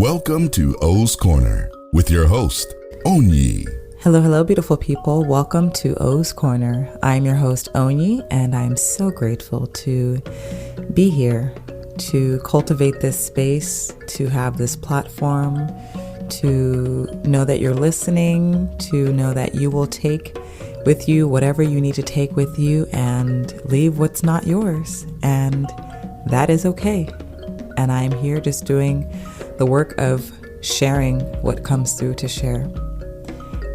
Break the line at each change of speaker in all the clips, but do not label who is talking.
Welcome to O's Corner with your host, ONYI.
Hello, beautiful people. Welcome to O's Corner. I'm your host, ONYI, and I'm so grateful to be here, to cultivate this space, to have this platform, to know that you're listening, to know that you will take with you whatever you need to take with you and leave what's not yours. And that is okay. And I'm here just doing the work of sharing what comes through to share.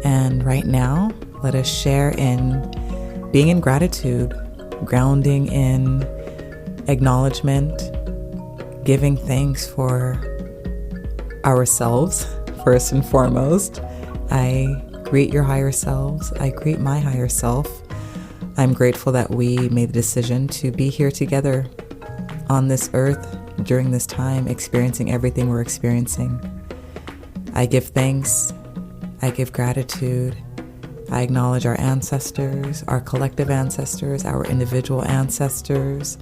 And right now, let us share in being in gratitude, grounding in acknowledgement, giving thanks for ourselves, first and foremost. I greet your higher selves. I greet my higher self. I'm grateful that we made the decision to be here together on this earth during this time, experiencing everything we're experiencing. I give thanks. I give gratitude. I acknowledge our ancestors, our collective ancestors, our individual ancestors,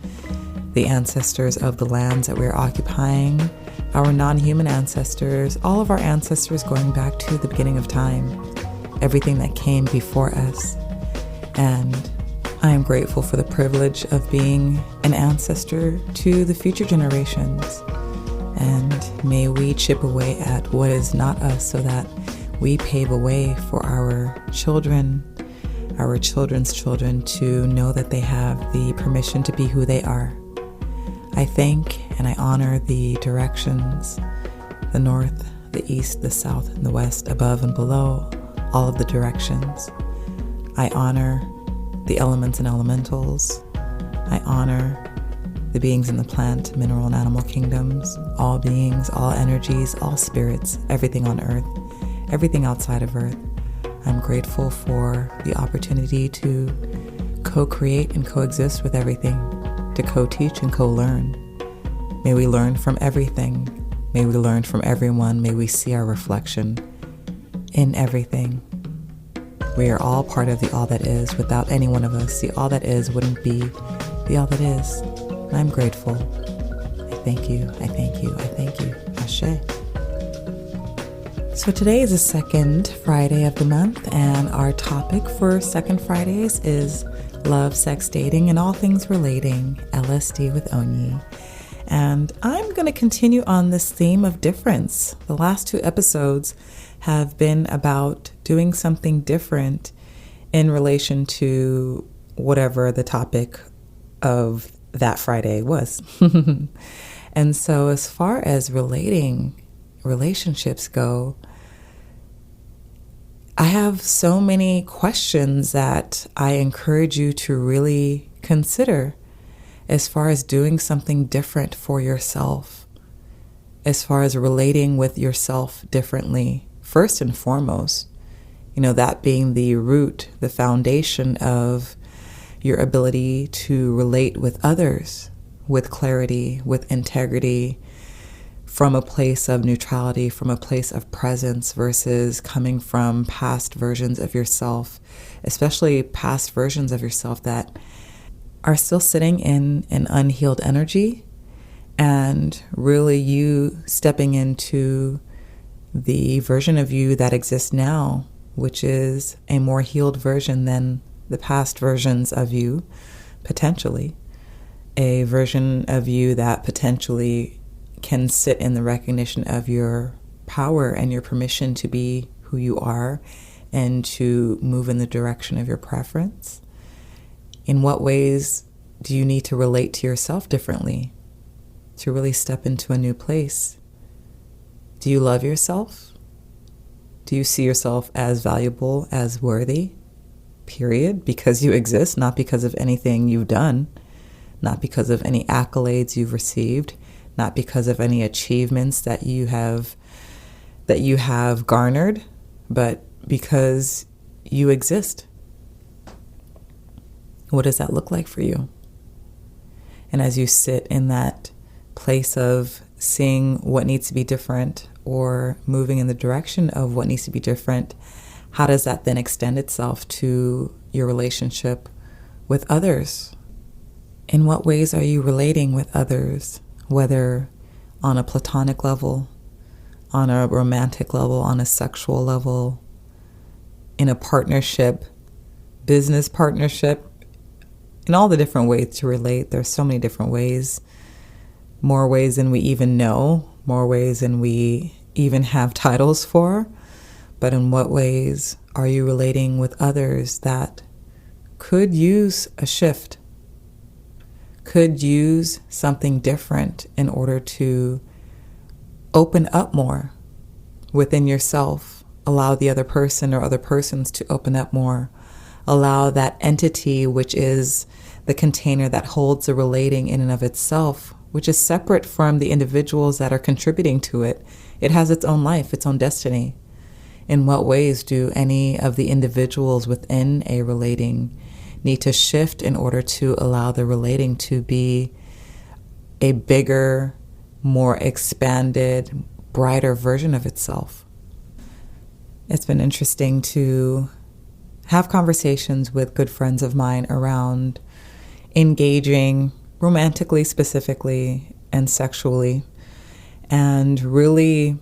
the ancestors of the lands that we're occupying, our non-human ancestors, all of our ancestors going back to the beginning of time, everything that came before us. And I am grateful for the privilege of being an ancestor to the future generations. And may we chip away at what is not us so that we pave a way for our children, our children's children to know that they have the permission to be who they are. I thank and I honor the directions, the north, the east, the south, and the west, above and below, all of the directions. I honor the elements and elementals. I honor the beings in the plant, mineral, and animal kingdoms, all beings, all energies, all spirits, everything on earth, everything outside of earth. I'm grateful for the opportunity to co-create and coexist with everything, to co-teach and co-learn. May we learn from everything. May we learn from everyone. May we see our reflection in everything. We are all part of the all that is. Without any one of us, the all that is wouldn't be the all that is. And I'm grateful. I thank you. I thank you. I thank you. Ashe. So today is the second Friday of the month, and our topic for second Fridays is love, sex, dating, and all things relating, LSD with ONYI. And I'm going to continue on this theme of difference. The last two episodes have been about doing something different in relation to whatever the topic of that Friday was. And so as far as relationships go, I have so many questions that I encourage you to really consider as far as doing something different for yourself, as far as relating with yourself differently, first and foremost, that being the root, the foundation of your ability to relate with others with clarity, with integrity, from a place of neutrality, from a place of presence versus coming from past versions of yourself, especially past versions of yourself that are still sitting in an unhealed energy, and really you stepping into the version of you that exists now, which is a more healed version than the past versions of you, potentially. A version of you that potentially can sit in the recognition of your power and your permission to be who you are and to move in the direction of your preference. In what ways do you need to relate to yourself differently to really step into a new place? Do you love yourself? Do you see yourself as valuable, as worthy, period? Because you exist, not because of anything you've done, not because of any accolades you've received, not because of any achievements that you have garnered, but because you exist. What does that look like for you? And as you sit in that place of seeing what needs to be different or moving in the direction of what needs to be different, how does that then extend itself to your relationship with others? In what ways are you relating with others, whether on a platonic level, on a romantic level, on a sexual level, in a partnership, business partnership, in all the different ways to relate. There's so many different ways, more ways than we even know, more ways than we even have titles for. But in what ways are you relating with others that could use a shift, could use something different in order to open up more within yourself, allow the other person or other persons to open up more, allow that entity, which is the container that holds the relating in and of itself, which is separate from the individuals that are contributing to it. It has its own life, its own destiny. In what ways do any of the individuals within a relating need to shift in order to allow the relating to be a bigger, more expanded, brighter version of itself? It's been interesting to have conversations with good friends of mine around engaging romantically, specifically, and sexually, and really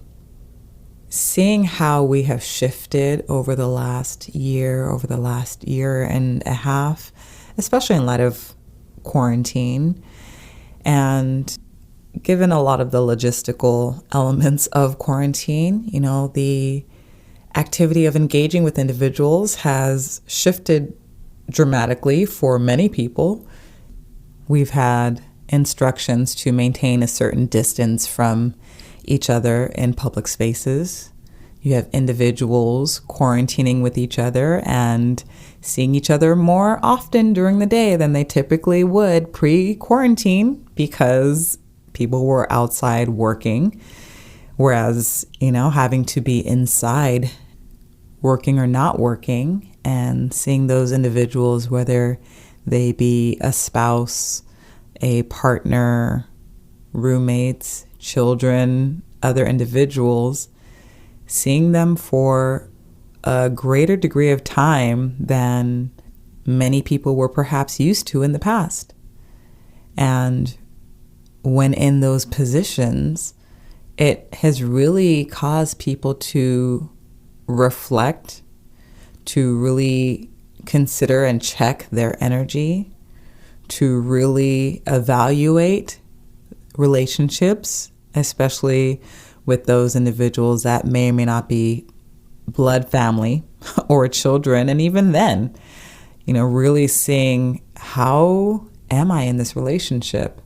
seeing how we have shifted over the last year and a half, especially in light of quarantine, and given a lot of the logistical elements of quarantine, the activity of engaging with individuals has shifted dramatically for many people. We've had instructions to maintain a certain distance from each other in public spaces. You have individuals quarantining with each other and seeing each other more often during the day than they typically would pre-quarantine because people were outside working, whereas, having to be inside working or not working, and seeing those individuals, whether they be a spouse, a partner, roommates, children, other individuals, seeing them for a greater degree of time than many people were perhaps used to in the past. And when in those positions, it has really caused people to reflect, to really consider and check their energy, to really evaluate relationships, especially with those individuals that may or may not be blood family or children. And even then, really seeing, how am I in this relationship?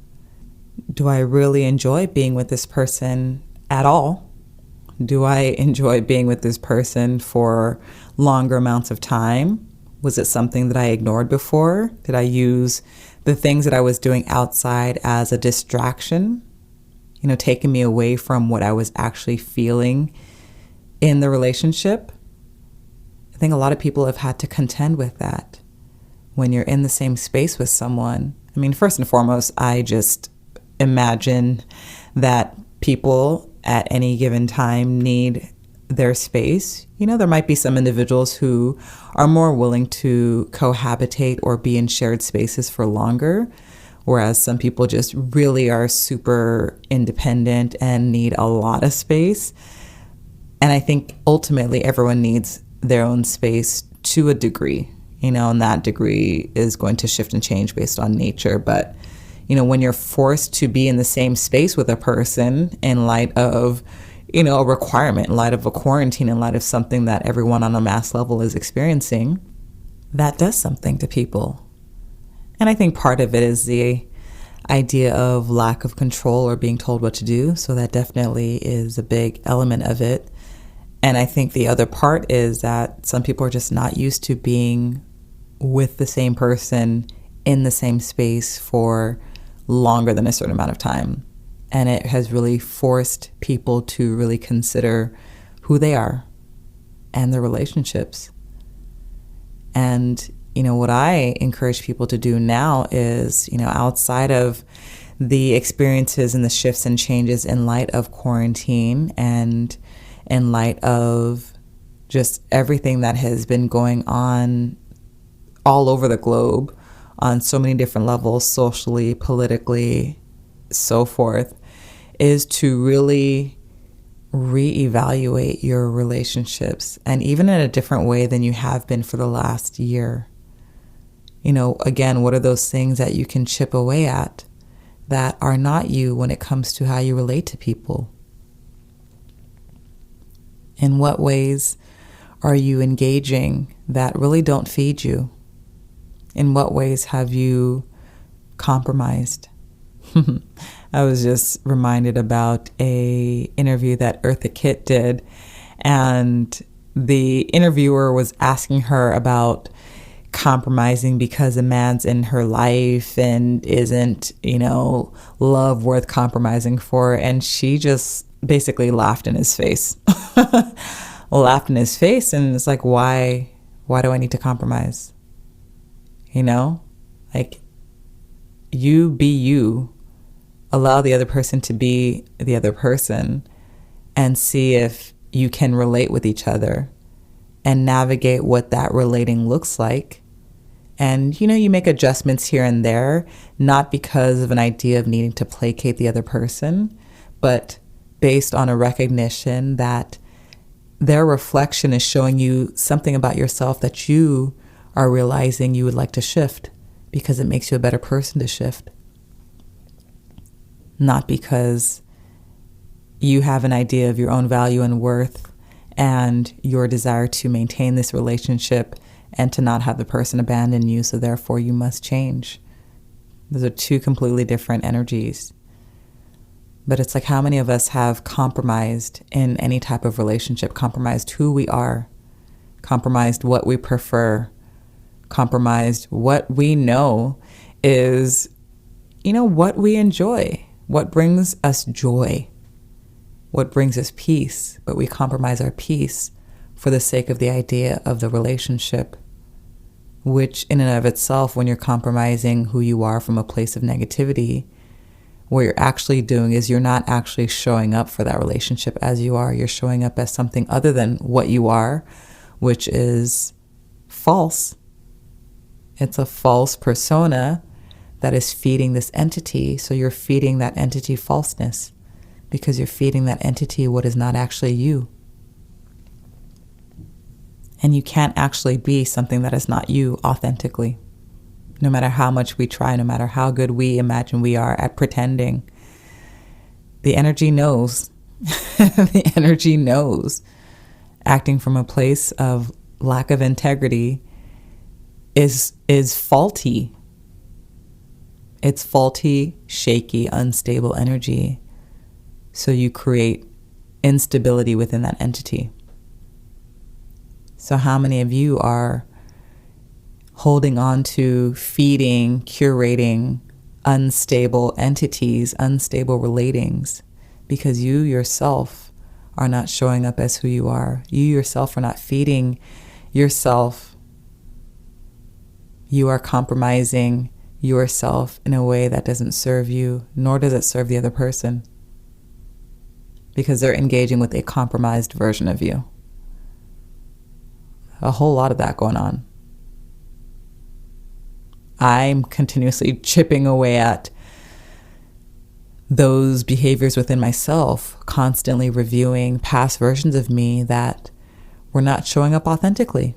Do I really enjoy being with this person at all? Do I enjoy being with this person for longer amounts of time? Was it something that I ignored before? Did I use the things that I was doing outside as a distraction, taking me away from what I was actually feeling in the relationship? I think a lot of people have had to contend with that when you're in the same space with someone. I mean, first and foremost, I just imagine that people at any given time need their space. There might be some individuals who are more willing to cohabitate or be in shared spaces for longer, whereas some people just really are super independent and need a lot of space. And I think ultimately everyone needs their own space to a degree, and that degree is going to shift and change based on nature. But when you're forced to be in the same space with a person in light of, a requirement, in light of a quarantine, in light of something that everyone on a mass level is experiencing, that does something to people. And I think part of it is the idea of lack of control or being told what to do. So that definitely is a big element of it. And I think the other part is that some people are just not used to being with the same person in the same space for longer than a certain amount of time. And it has really forced people to really consider who they are and their relationships. And, what I encourage people to do now is, outside of the experiences and the shifts and changes in light of quarantine and in light of just everything that has been going on all over the globe on so many different levels, socially, politically, so forth, is to really reevaluate your relationships, and even in a different way than you have been for the last year. Again, what are those things that you can chip away at that are not you when it comes to how you relate to people? In what ways are you engaging that really don't feed you? In what ways have you compromised? I was just reminded about a interview that Eartha Kitt did, and the interviewer was asking her about compromising because a man's in her life and isn't, love worth compromising for. And she just basically laughed in his face. Laughed in his face, and it's like, why do I need to compromise? Like, you be you. Allow the other person to be the other person, and see if you can relate with each other and navigate what that relating looks like. And, you make adjustments here and there, not because of an idea of needing to placate the other person, but based on a recognition that their reflection is showing you something about yourself that you are realizing you would like to shift, because it makes you a better person to shift. Not because you have an idea of your own value and worth and your desire to maintain this relationship and to not have the person abandon you, so therefore you must change. Those are two completely different energies. But it's like, how many of us have compromised in any type of relationship, compromised who we are, compromised what we prefer, compromised what we know is, what we enjoy, what brings us joy, what brings us peace, but we compromise our peace for the sake of the idea of the relationship, which in and of itself, when you're compromising who you are from a place of negativity, what you're actually doing is you're not actually showing up for that relationship as you are. You're showing up as something other than what you are, which is false. It's a false persona that is feeding this entity. So you're feeding that entity falseness, because you're feeding that entity what is not actually you. And you can't actually be something that is not you authentically. No matter how much we try, no matter how good we imagine we are at pretending, the energy knows. The energy knows. Acting from a place of lack of integrity is faulty. It's faulty, shaky, unstable energy. So you create instability within that entity. So how many of you are holding on to, feeding, curating unstable entities, unstable relatings, because you yourself are not showing up as who you are? You yourself are not feeding yourself. You are compromising yourself in a way that doesn't serve you, nor does it serve the other person, because they're engaging with a compromised version of you. A whole lot of that going on. I'm continuously chipping away at those behaviors within myself, constantly reviewing past versions of me that were not showing up authentically.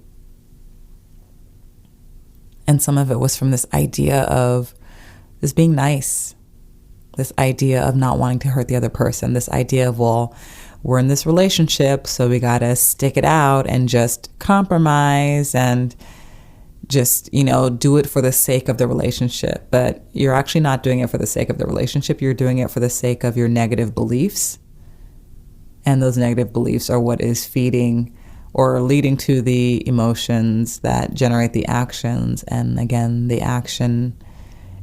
And some of it was from this idea of this being nice, this idea of not wanting to hurt the other person, this idea of, well, we're in this relationship, so we got to stick it out and just compromise and just, do it for the sake of the relationship. But you're actually not doing it for the sake of the relationship. You're doing it for the sake of your negative beliefs. And those negative beliefs are what is feeding or leading to the emotions that generate the actions. And again, the action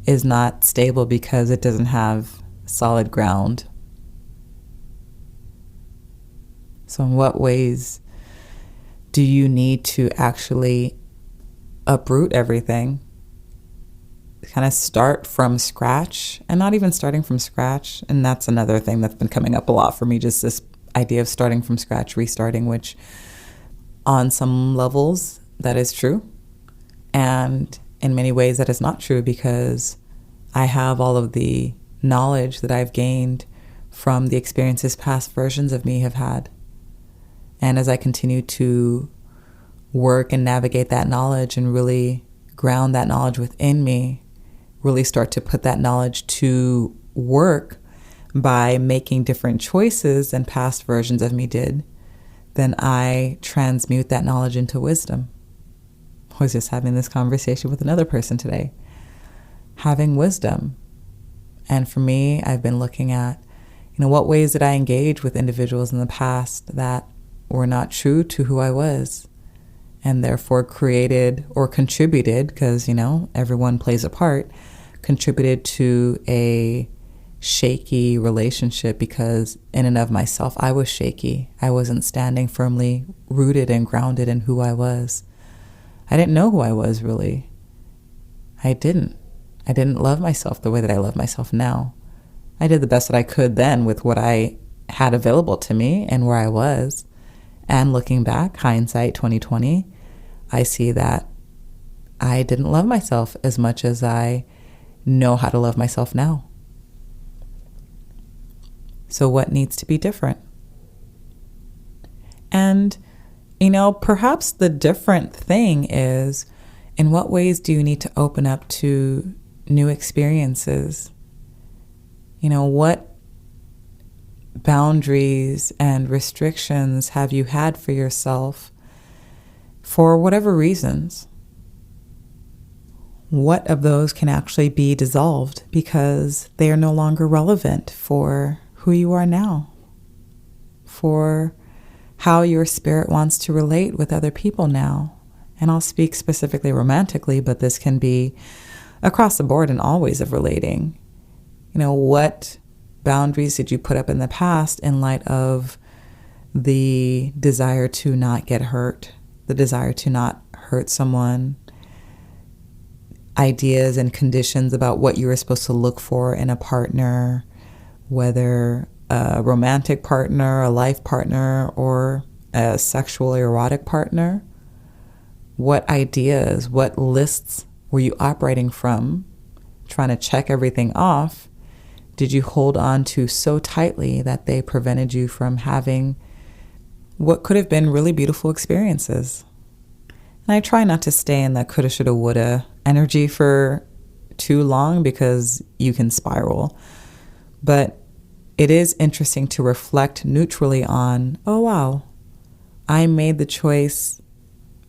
is not stable because it doesn't have solid ground. So in what ways do you need to actually uproot everything, kind of start from scratch? And not even starting from scratch, and that's another thing that's been coming up a lot for me, just this idea of starting from scratch, restarting, which on some levels that is true, and in many ways that is not true, because I have all of the knowledge that I've gained from the experiences past versions of me have had. And as I continue to work and navigate that knowledge and really ground that knowledge within me, really start to put that knowledge to work by making different choices than past versions of me did, then I transmute that knowledge into wisdom. I was just having this conversation with another person today. Having wisdom. And for me, I've been looking at, what ways did I engage with individuals in the past that were not true to who I was, and therefore created or contributed, because, everyone plays a part, contributed to a shaky relationship because in and of myself, I was shaky. I wasn't standing firmly rooted and grounded in who I was. I didn't know who I was, really. I didn't love myself the way that I love myself now. I did the best that I could then with what I had available to me and where I was. And looking back, hindsight 2020, I see that I didn't love myself as much as I know how to love myself now. So what needs to be different? And, perhaps the different thing is, in what ways do you need to open up to new experiences? What boundaries and restrictions have you had for yourself for whatever reasons? What of those can actually be dissolved because they are no longer relevant for who you are now, for how your spirit wants to relate with other people now? And I'll speak specifically romantically, but this can be across the board in all ways of relating. What boundaries did you put up in the past in light of the desire to not get hurt, the desire to not hurt someone, ideas and conditions about what you were supposed to look for in a partner, whether a romantic partner, a life partner, or a sexual erotic partner? What ideas, what lists were you operating from, trying to check everything off? Did you hold on to so tightly that they prevented you from having what could have been really beautiful experiences? And I try not to stay in the coulda, shoulda, woulda energy for too long because you can spiral. But it is interesting to reflect neutrally on, oh wow, I made the choice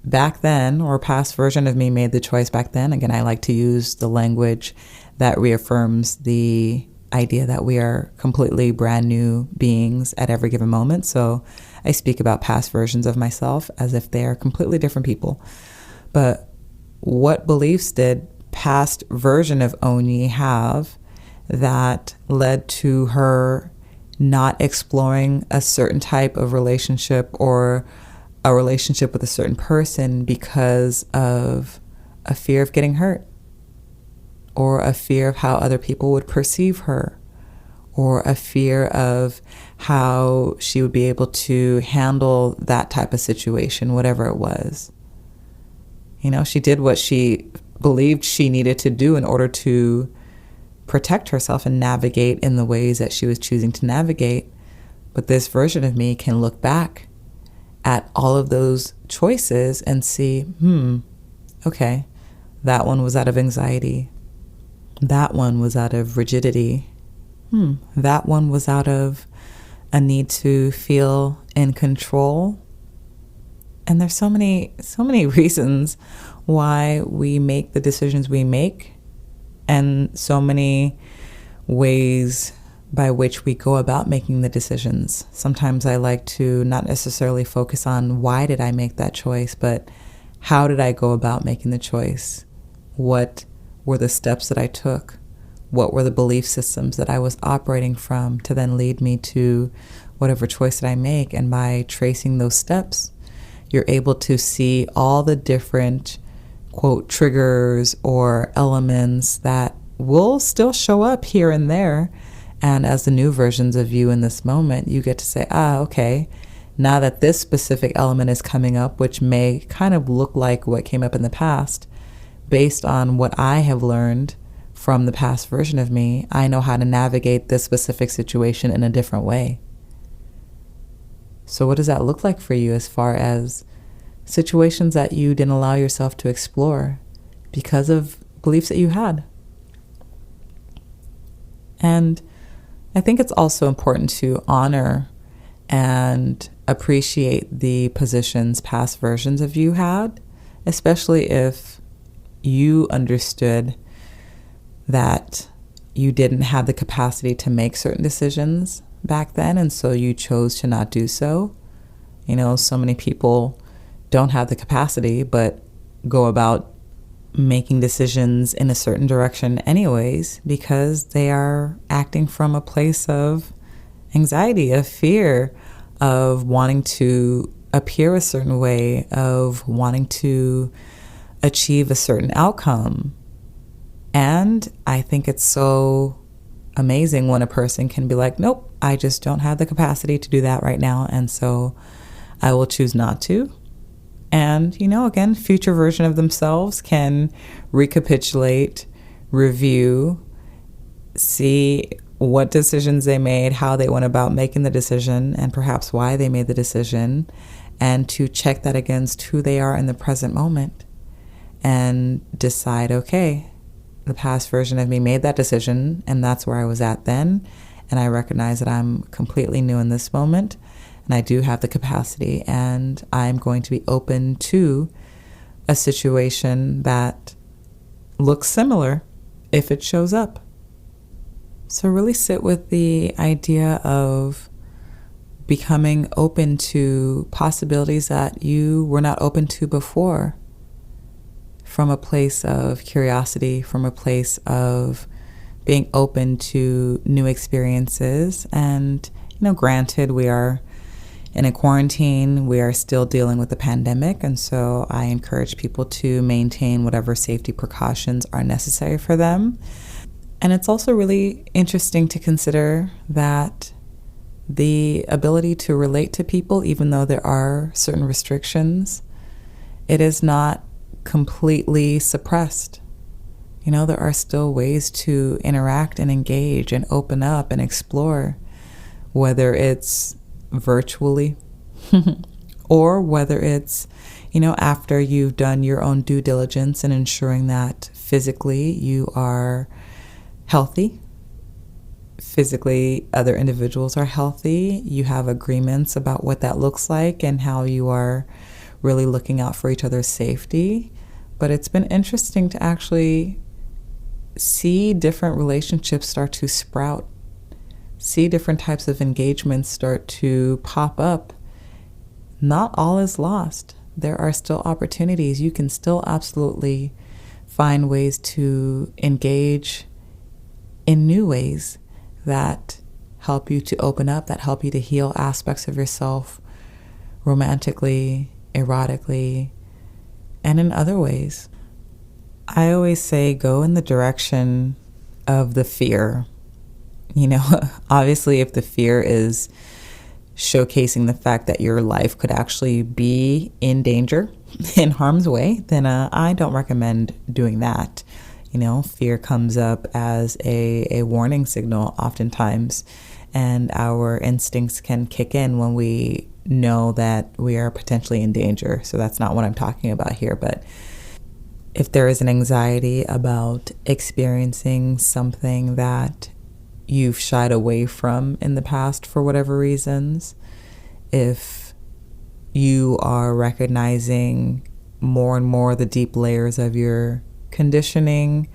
back then, or a past version of me made the choice back then. Again, I like to use the language that reaffirms the idea that we are completely brand new beings at every given moment. So I speak about past versions of myself as if they are completely different people. But what beliefs did past version of ONYI have that led to her not exploring a certain type of relationship or a relationship with a certain person because of a fear of getting hurt, or a fear of how other people would perceive her, or a fear of how she would be able to handle that type of situation, whatever it was? She did what she believed she needed to do in order to protect herself and navigate in the ways that she was choosing to navigate. But this version of me can look back at all of those choices and see, okay, that one was out of anxiety. That one was out of rigidity. That one was out of a need to feel in control. And there's so many reasons why we make the decisions we make, and so many ways by which we go about making the decisions. Sometimes I like to not necessarily focus on why did I make that choice, but how did I go about making the choice? What were the steps that I took? What were the belief systems that I was operating from to then lead me to whatever choice that I make? And by tracing those steps, you're able to see all the different, quote, triggers or elements that will still show up here and there. And as the new versions of you in this moment, you get to say, okay, now that this specific element is coming up, which may kind of look like what came up in the past, based on what I have learned from the past version of me, I know how to navigate this specific situation in a different way. So what does that look like for you as far as situations that you didn't allow yourself to explore because of beliefs that you had? And I think it's also important to honor and appreciate the positions past versions of you had, especially if you understood that you didn't have the capacity to make certain decisions back then, and so you chose to not do so. You know, so many people don't have the capacity but go about making decisions in a certain direction anyways because they are acting from a place of anxiety, of fear, of wanting to appear a certain way, of wanting to achieve a certain outcome. And I think it's so amazing when a person can be like, nope, I just don't have the capacity to do that right now, and so I will choose not to. And, you know, again, future version of themselves can recapitulate, review, see what decisions they made, how they went about making the decision, and perhaps why they made the decision, and to check that against who they are in the present moment and decide, okay, the past version of me made that decision, and that's where I was at then, and I recognize that I'm completely new in this moment, and I do have the capacity, and I'm going to be open to a situation that looks similar if it shows up. So really sit with the idea of becoming open to possibilities that you were not open to before, from a place of curiosity, from a place of being open to new experiences. And, you know, granted, we are in a quarantine, we are still dealing with the pandemic, and so I encourage people to maintain whatever safety precautions are necessary for them. And it's also really interesting to consider that the ability to relate to people, even though there are certain restrictions, it is not completely suppressed. You know, there are still ways to interact and engage and open up and explore, whether it's virtually or whether it's, you know, after you've done your own due diligence and ensuring that physically you are healthy, physically other individuals are healthy, you have agreements about what that looks like and how you are really looking out for each other's safety. But it's been interesting to actually see different relationships start to sprout, see different types of engagements start to pop up. Not all is lost. There are still opportunities. You can still absolutely find ways to engage in new ways that help you to open up, that help you to heal aspects of yourself romantically, erotically, and in other ways. I always say go in the direction of the fear. You know, obviously if the fear is showcasing the fact that your life could actually be in danger, in harm's way, then I don't recommend doing that. You know, fear comes up as a warning signal oftentimes, and our instincts can kick in when we know that we are potentially in danger. So that's not what I'm talking about here. But if there is an anxiety about experiencing something that you've shied away from in the past for whatever reasons, if you are recognizing more and more the deep layers of your conditioning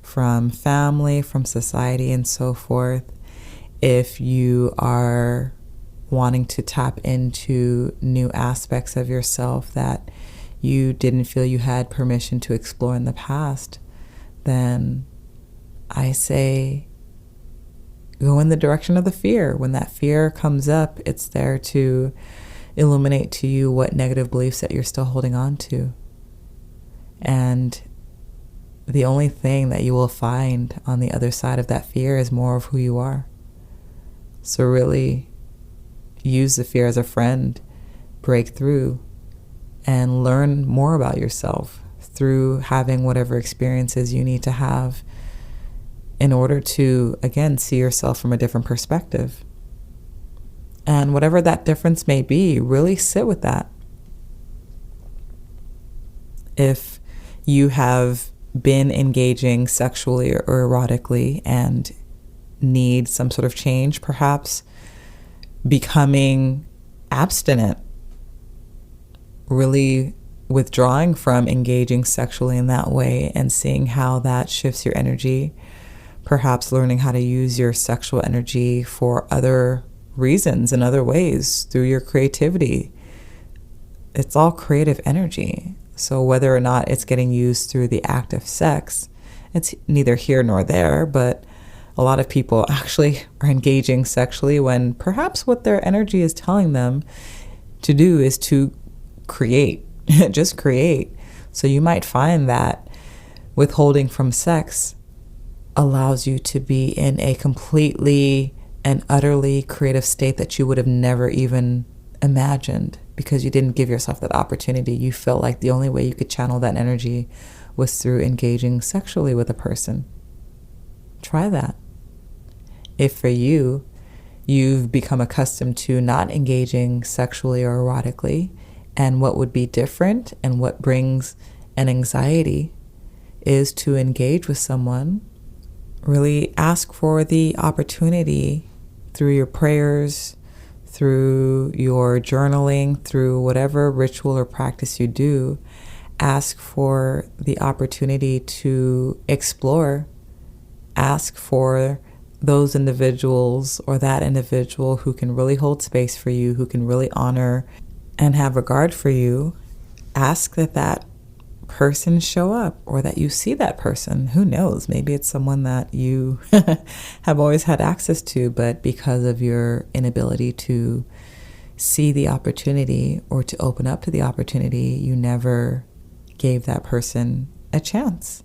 from family, from society, and so forth, if you are wanting to tap into new aspects of yourself that you didn't feel you had permission to explore in the past, then I say go in the direction of the fear. When that fear comes up, it's there to illuminate to you what negative beliefs that you're still holding on to. And the only thing that you will find on the other side of that fear is more of who you are. So really use the fear as a friend, break through, and learn more about yourself through having whatever experiences you need to have in order to, again, see yourself from a different perspective. And whatever that difference may be, really sit with that. If you have been engaging sexually or erotically and need some sort of change, perhaps becoming abstinent, really withdrawing from engaging sexually in that way and seeing how that shifts your energy, perhaps learning how to use your sexual energy for other reasons and other ways through your creativity. It's all creative energy. So whether or not it's getting used through the act of sex, it's neither here nor there, but a lot of people actually are engaging sexually when perhaps what their energy is telling them to do is to create, just create. So you might find that withholding from sex allows you to be in a completely and utterly creative state that you would have never even imagined, because you didn't give yourself that opportunity. You felt like the only way you could channel that energy was through engaging sexually with a person. Try that. If for you, you've become accustomed to not engaging sexually or erotically, and what would be different and what brings an anxiety is to engage with someone, really ask for the opportunity through your prayers, through your journaling, through whatever ritual or practice you do, ask for the opportunity to explore. Ask for those individuals or that individual who can really hold space for you, who can really honor and have regard for you. Ask that that person show up, or that you see that person. Who knows? Maybe it's someone that you have always had access to, but because of your inability to see the opportunity or to open up to the opportunity, you never gave that person a chance.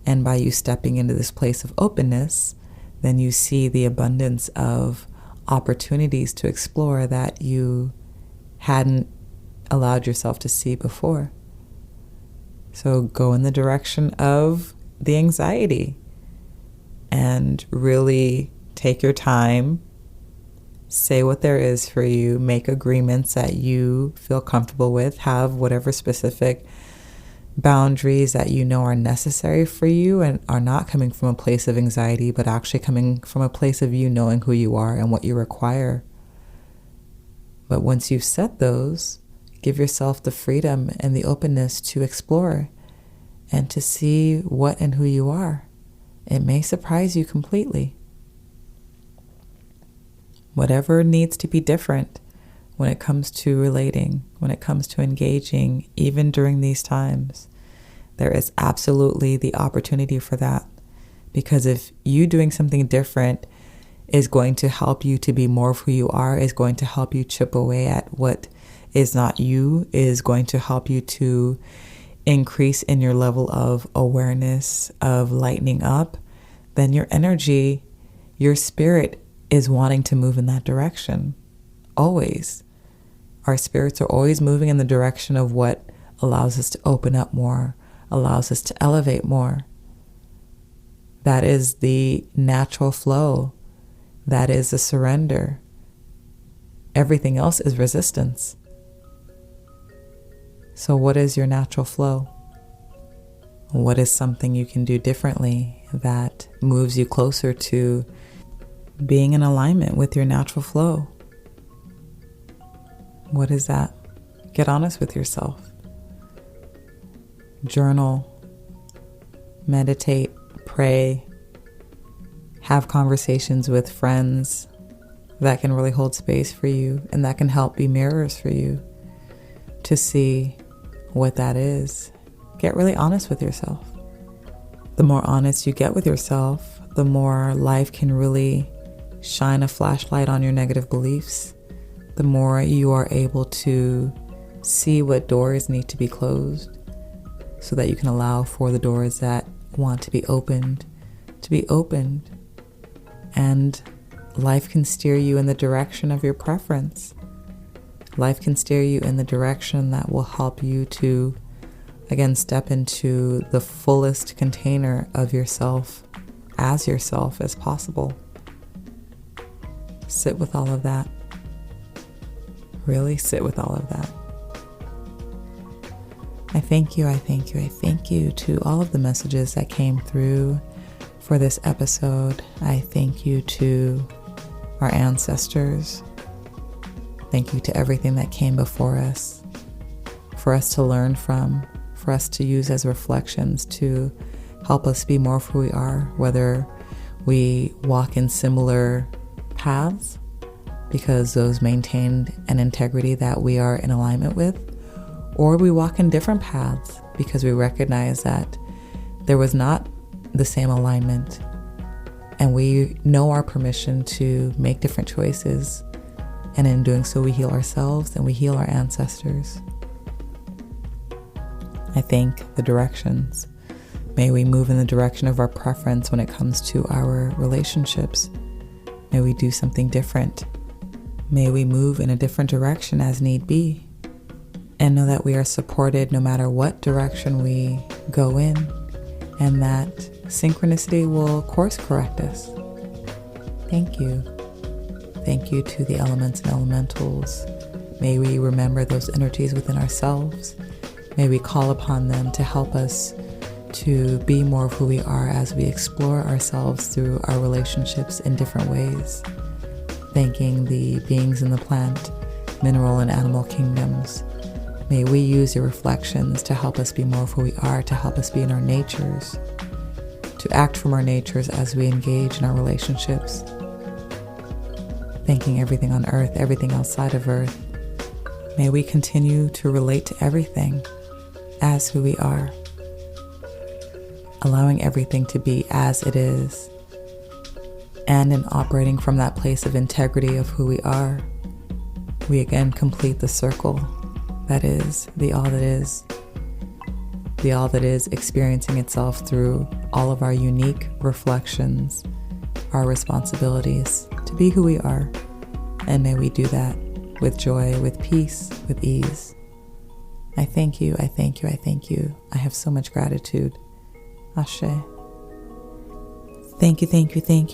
And by you stepping into this place of openness, then you see the abundance of opportunities to explore that you hadn't allowed yourself to see before. So go in the direction of the anxiety and really take your time, say what there is for you, make agreements that you feel comfortable with, have whatever specific boundaries that you know are necessary for you and are not coming from a place of anxiety, but actually coming from a place of you knowing who you are and what you require. But once you've set those, give yourself the freedom and the openness to explore and to see what and who you are. It may surprise you completely. Whatever needs to be different when it comes to relating, when it comes to engaging, even during these times, there is absolutely the opportunity for that. Because if you doing something different is going to help you to be more of who you are, is going to help you chip away at what is not you, is going to help you to increase in your level of awareness, of lightening up, then your energy, your spirit is wanting to move in that direction. Always. Our spirits are always moving in the direction of what allows us to open up more, allows us to elevate more. That is the natural flow. That is the surrender. Everything else is resistance. So what is your natural flow? What is something you can do differently that moves you closer to being in alignment with your natural flow? What is that? Get honest with yourself. Journal, meditate, pray, have conversations with friends that can really hold space for you and that can help be mirrors for you to see what that is. Get really honest with yourself. The more honest you get with yourself, the more life can really shine a flashlight on your negative beliefs. The more you are able to see what doors need to be closed so that you can allow for the doors that want to be opened. And life can steer you in the direction of your preference. Life can steer you in the direction that will help you to, again, step into the fullest container of yourself as yourself as possible. Sit with all of that. Really sit with all of that. I thank you to all of the messages that came through for this episode. I thank you to our ancestors. Thank you to everything that came before us, for us to learn from, for us to use as reflections to help us be more of who we are, whether we walk in similar paths because those maintained an integrity that we are in alignment with, or we walk in different paths because we recognize that there was not the same alignment, and we know our permission to make different choices, and in doing so we heal ourselves and we heal our ancestors. I thank the directions. May we move in the direction of our preference when it comes to our relationships. May we do something different. May we move in a different direction as need be, and know that we are supported no matter what direction we go in, and that synchronicity will course correct us. Thank you. Thank you to the elements and elementals. May we remember those energies within ourselves. May we call upon them to help us to be more of who we are as we explore ourselves through our relationships in different ways. Thanking the beings in the plant, mineral, and animal kingdoms. May we use your reflections to help us be more of who we are, to help us be in our natures, to act from our natures as we engage in our relationships. Thanking everything on earth, everything outside of earth. May we continue to relate to everything as who we are, allowing everything to be as it is, and in operating from that place of integrity of who we are, we again complete the circle that is the all that is. The all that is experiencing itself through all of our unique reflections, our responsibilities to be who we are. And may we do that with joy, with peace, with ease. I thank you. I have so much gratitude. Ashe. Thank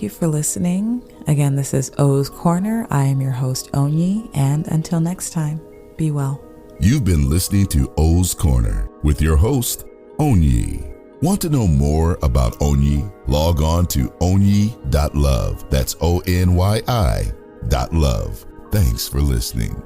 you for listening. Again, this is O's Corner. I am your host, Onyi, and until next time, be well.
You've been listening to O's Corner with your host, ONYI. Want to know more about ONYI? Log on to onyilove. That's ONYI.love. Thanks for listening.